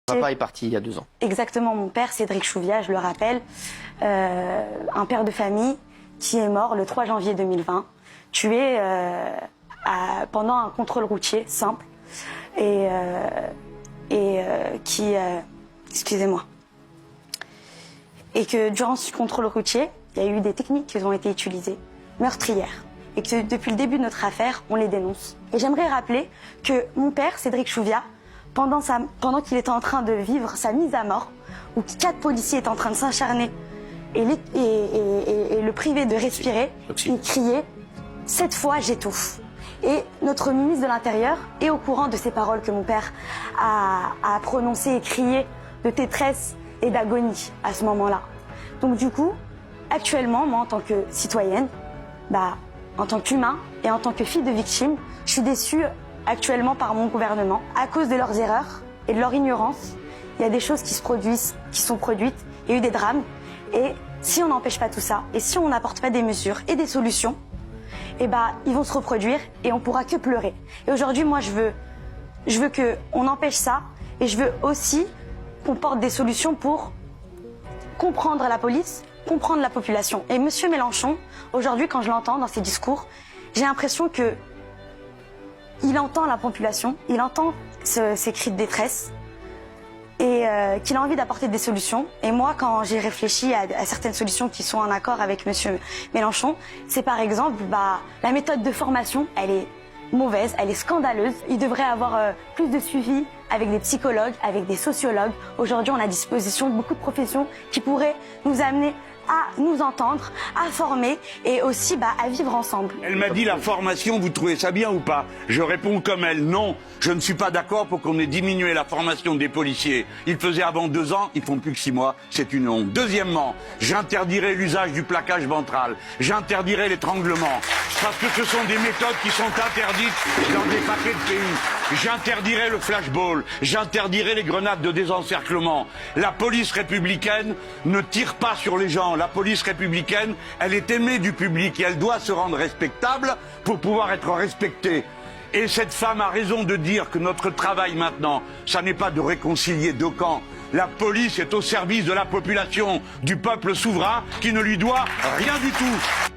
Papa est parti il y a 2 ans. Exactement, mon père, Cédric Chouviat, je le rappelle, un père de famille qui est mort le 3 janvier 2020, tué pendant un contrôle routier simple et excusez-moi. Et que durant ce contrôle routier, il y a eu des techniques qui ont été utilisées, meurtrières. Et que depuis le début de notre affaire, on les dénonce. Et j'aimerais rappeler que mon père, Cédric Chouviat, pendant qu'il était en train de vivre sa mise à mort, où 4 policiers étaient en train de s'acharner et le priver de respirer, il criait « Cette fois, j'étouffe ». Et notre ministre de l'Intérieur est au courant de ces paroles que mon père a prononcées et criées de détresse et d'agonie à ce moment-là. Donc du coup, actuellement, moi en tant que citoyenne, en tant qu'humain et en tant que fille de victime, je suis déçue actuellement par mon gouvernement. À cause de leurs erreurs et de leur ignorance, il y a des choses qui sont produites, il y a eu des drames. Et si on n'empêche pas tout ça, et si on n'apporte pas des mesures et des solutions, ils vont se reproduire et on pourra que pleurer. Et aujourd'hui, moi, je veux qu'on empêche ça et je veux aussi qu'on porte des solutions pour comprendre la police, comprendre la population. Et Monsieur Mélenchon, aujourd'hui, quand je l'entends dans ses discours, j'ai l'impression que il entend la population, il entend ces cris de détresse et qu'il a envie d'apporter des solutions. Et moi, quand j'ai réfléchi à certaines solutions qui sont en accord avec Monsieur Mélenchon, c'est par exemple la méthode de formation, elle est mauvaise, elle est scandaleuse. Il devrait avoir plus de suivi avec des psychologues, avec des sociologues. Aujourd'hui, on a à disposition beaucoup de professions qui pourraient nous amener à nous entendre, à former et aussi à vivre ensemble. Elle m'a dit la formation, vous trouvez ça bien ou pas? Je réponds comme elle, non. Je ne suis pas d'accord pour qu'on ait diminué la formation des policiers. Ils faisaient avant 2 ans, ils font plus que 6 mois, c'est une honte. Deuxièmement, j'interdirai l'usage du plaquage ventral, j'interdirai l'étranglement, parce que ce sont des méthodes qui sont interdites dans des paquets de pays. J'interdirai le flashball, j'interdirai les grenades de désencerclement. La police républicaine ne tire pas sur les gens. La police républicaine, elle est aimée du public et elle doit se rendre respectable pour pouvoir être respectée. Et cette femme a raison de dire que notre travail maintenant, ça n'est pas de réconcilier 2 camps. La police est au service de la population, du peuple souverain qui ne lui doit rien du tout.